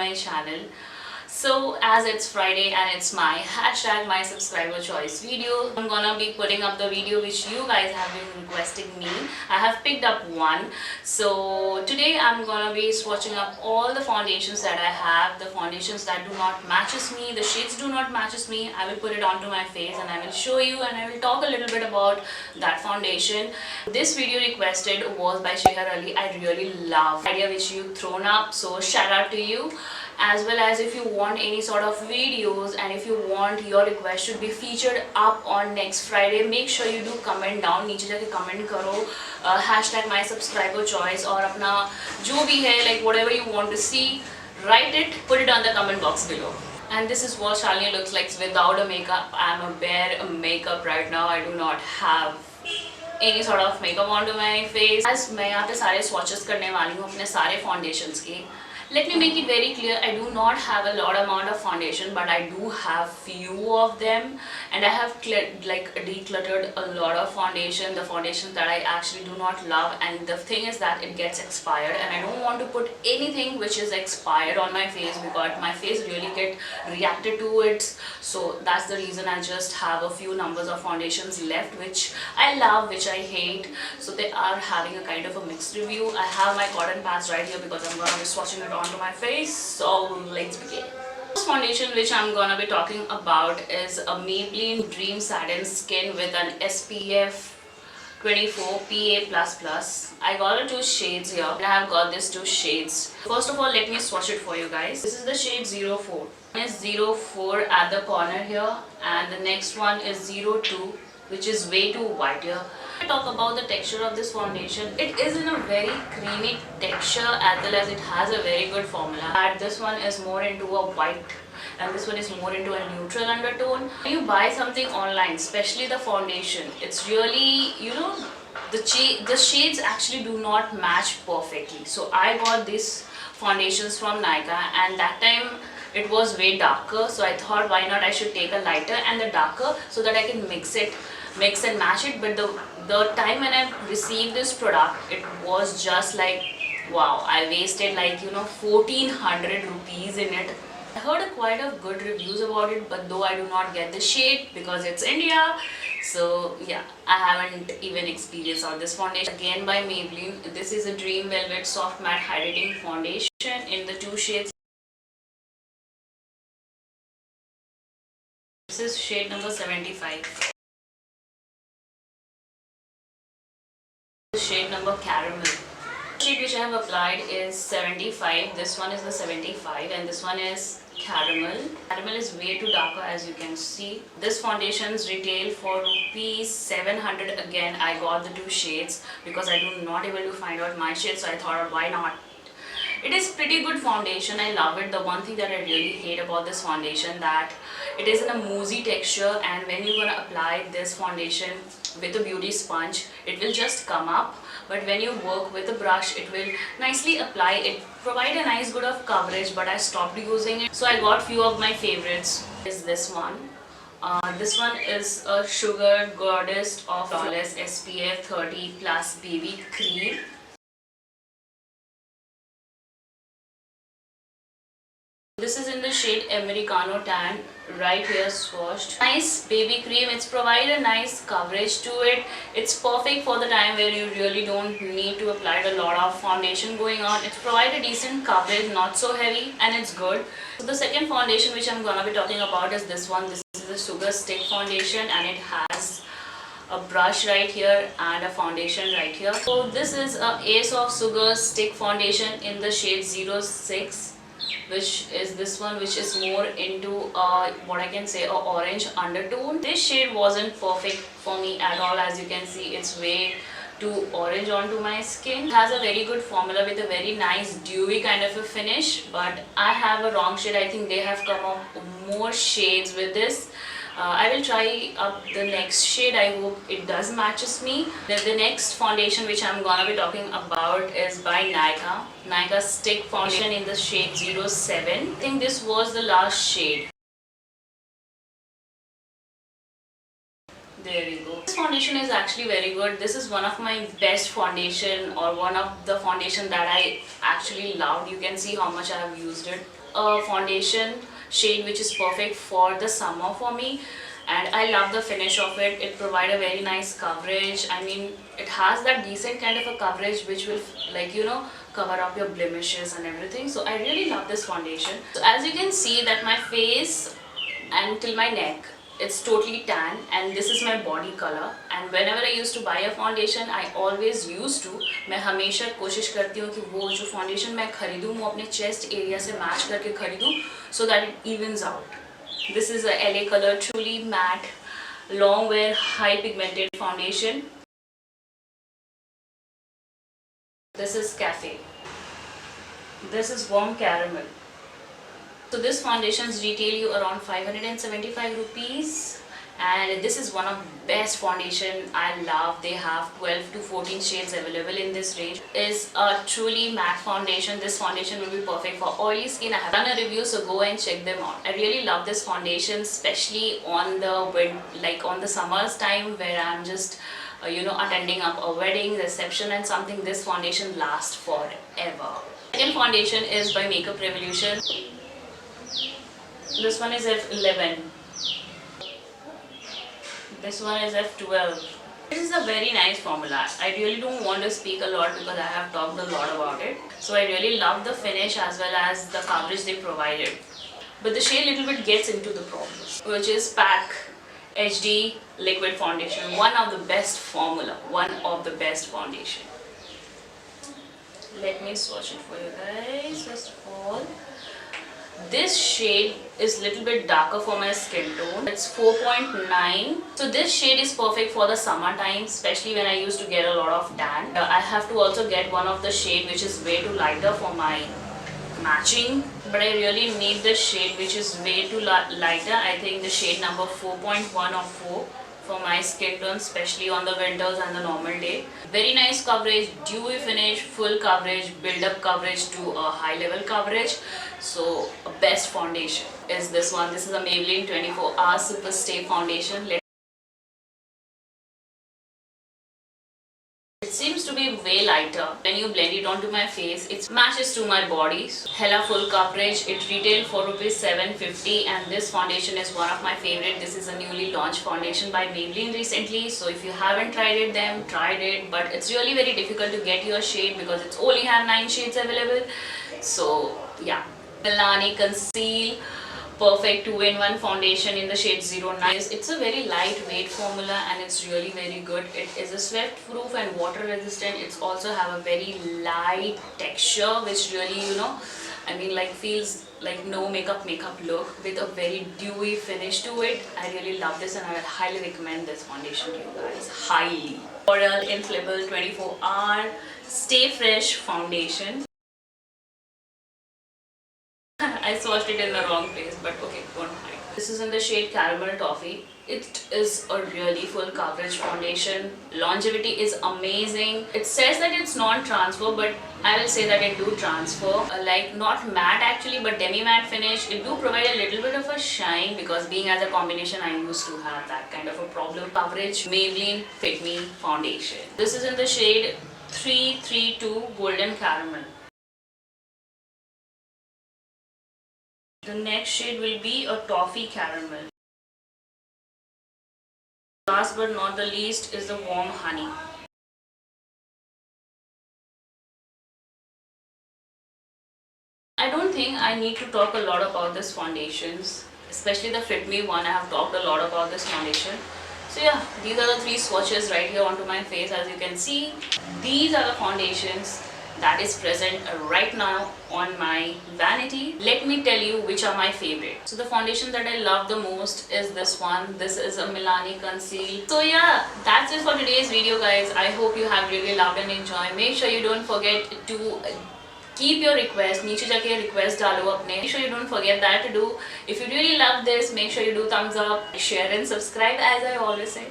my channel. So as it's Friday and it's my hashtag my subscriber choice video, I'm gonna be putting up the video which you guys have been requesting me. I have picked up one. So today I'm gonna be swatching up all the foundations that I have, the foundations that do not matches me, the shades do not matches me. I will put it onto my face and I will show you and I will talk a little bit about that foundation. This video requested was by Shehar Ali. I really love the idea which you thrown up, so shout out to you. As well as if you want any sort of videos and if you want your request should be featured up on next Friday, make sure you do comment down. नीचे जाके comment करो hashtag my subscriber choice और अपना जो भी है like whatever you want to see, write it, put it on the comment box below. And this is what Shalini looks like without a makeup. I am a bare makeup right now. I do not have any sort of makeup onto my face. As मैं यहाँ पे सारे swatches करने वाली हूँ अपने सारे foundations के. Let me make it very clear, I do not have a lot amount of foundation, but I do have few of them, and I have decluttered a lot of foundation, the foundations that I actually do not love. And the thing is that it gets expired and I don't want to put anything which is expired on my face because my face really get reacted to it. So that's the reason I just have a few numbers of foundations left which I love, which I hate. So they are having a kind of a mixed review. I have my cotton pads right here because I'm going to be swatching it onto my face. So let's begin. The first foundation which I'm going to be talking about is a Maybelline Dream Satin Skin with an SPF 24 PA++. I got the two shades here and I have got these two shades. First of all, let me swatch it for you guys. This is the shade 04. One is 04 at the corner here and the next one is 02, which is way too white here. I talk about the texture of this foundation. It is in a very creamy texture as well as it has a very good formula. And this one is more into a white and this one is more into a neutral undertone. When you buy something online, especially the foundation, it's really, the shades actually do not match perfectly. So I got these foundations from Nykaa and that time it was way darker, so I thought why not I should take a lighter and the darker so that I can mix and match it. But the time when I received this product, it was just like wow, I wasted like 1400 rupees in it. I heard quite a good reviews about it, but though I do not get the shade because it's India, so yeah, I haven't even experienced on this foundation. Again by Maybelline, this is a Dream Velvet Soft Matte Hydrating Foundation in the two shades. This is shade number 75. Shade number Caramel. The shade which I have applied is 75. This one is the 75 and this one is Caramel. Caramel is way too darker as you can see. This foundations retail for rupees 700. Again, I got the two shades because I do not able to find out my shade, so I thought why not. It is pretty good foundation. I love it. The one thing that I really hate about this foundation that it is in a moussey texture, and when you're gonna apply this foundation with a beauty sponge, it will just come up. But when you work with a brush, it will nicely apply. It provide a nice good of coverage, but I stopped using it. So I got few of my favorites. Is this one. This one is a Sugar Goddess of Flawless SPF 30 Plus BB Cream. This is in the shade Americano Tan, right here swatched. Nice baby cream. It's provide a nice coverage to it. It's perfect for the time where you really don't need to apply a lot of foundation going on. It's provide a decent coverage, not so heavy, and it's good. So the second foundation which I'm gonna be talking about is this one. This is the Sugar Stick Foundation and it has a brush right here and a foundation right here. So this is a Ace of Sugar Stick Foundation in the shade 06. Which is this one, which is more into what I can say a orange undertone. This shade wasn't perfect for me at all. As you can see, it's way too orange onto my skin. It has a very good formula with a very nice dewy kind of a finish, but I have a wrong shade. I think they have come up more shades with this. I will try up the next shade. I hope it does matches me. Then the next foundation which I'm gonna be talking about is by Nykaa. Nykaa Stick Foundation in the shade 07. I think this was the last shade. There you go. This foundation is actually very good. This is one of my best foundation, or one of the foundation that I actually loved. You can see how much I have used it. a foundation shade which is perfect for the summer for me, and I love the finish of it. It provides a very nice coverage. I mean, it has that decent kind of a coverage which will, like, you know, cover up your blemishes and everything. So I really love this foundation. So as you can see that my face and till my neck, it's totally tan, and this is my body color. And whenever I used to buy a foundation, I always used to, मैं हमेशा कोशिश करती हूँ कि वो जो foundation मैं खरीदूँ वो अपने chest area से match करके खरीदूँ, so that it evens out. This is a LA Color Truly Matte Long Wear High Pigmented Foundation. This is Cafe. This is Warm Caramel. So this foundations retail you around 575 rupees, and this is one of the best foundation I love. They have 12 to 14 shades available in this range. Is a truly matte foundation. This foundation will be perfect for oily skin. I have done a review, so go and check them out. I really love this foundation, especially on the summer's time where I'm just attending up a wedding, reception and something. This foundation lasts forever. Second foundation is by Makeup Revolution. This one is F11. This one is F12. This is a very nice formula. I really don't want to speak a lot because I have talked a lot about it. So I really love the finish as well as the coverage they provided. But the shade little bit gets into the problem, which is PAC HD Liquid Foundation. One of the best formula. One of the best foundation. Let me swatch it for you guys. First of all, this shade is little bit darker for my skin tone. It's 4.9. So this shade is perfect for the summer time, especially when I used to get a lot of tan. I have to also get one of the shade which is way too lighter for my matching. But I really need the shade which is way too lighter. I think the shade number 4.1 or 4 for my skin tone, especially on the winters and the normal day. Very nice coverage, dewy finish, full coverage, build up coverage to a high level coverage. So best foundation is this one. This is a Maybelline 24 Hour Super Stay Foundation. It seems to be way lighter. When you blend it onto my face, it matches to my body. Hella full coverage. It retailed for rupees 750, and this foundation is one of my favorite. This is a newly launched foundation by Maybelline recently. So if you haven't tried it, then tried it. But it's really very difficult to get your shade because it's only have 9 shades available. So yeah, Milani Conceal Perfect 2-in-1 foundation in the shade 09. It's a very lightweight formula and it's really very good. It is a sweat proof and water resistant. It's also have a very light texture which really feels like no makeup look with a very dewy finish to it. I really love this and I would highly recommend this foundation to you guys. Highly. L'Oreal Infallible 24 Hour Stay Fresh Foundation. I swatched it in the wrong place, but okay, don't mind. This is in the shade Caramel Toffee. It is a really full coverage foundation. Longevity is amazing. It says that it's non-transfer, but I will say that it do transfer. Like not matte actually, but demi-matte finish. It do provide a little bit of a shine because being as a combination, I used to have that kind of a problem. Coverage, Maybelline Fit Me Foundation. This is in the shade 332 Golden Caramel. The next shade will be a Toffee Caramel. Last but not the least is the Warm Honey. I don't think I need to talk a lot about these foundations, especially the Fit Me one. I have talked a lot about this foundation. So yeah, these are the 3 swatches right here onto my face. As you can see, these are the foundations that is present right now on my vanity. Let me tell you which are my favorite. So the foundation that I love the most is this one. This is a Milani Conceal. So yeah, that's it for today's video guys. I hope you have really loved and enjoyed. Make sure you don't forget to keep your request. नीचे जाके request डालो अपने. Make sure you don't forget that to do. If you really love this, make sure you do thumbs up, share and subscribe as I always say.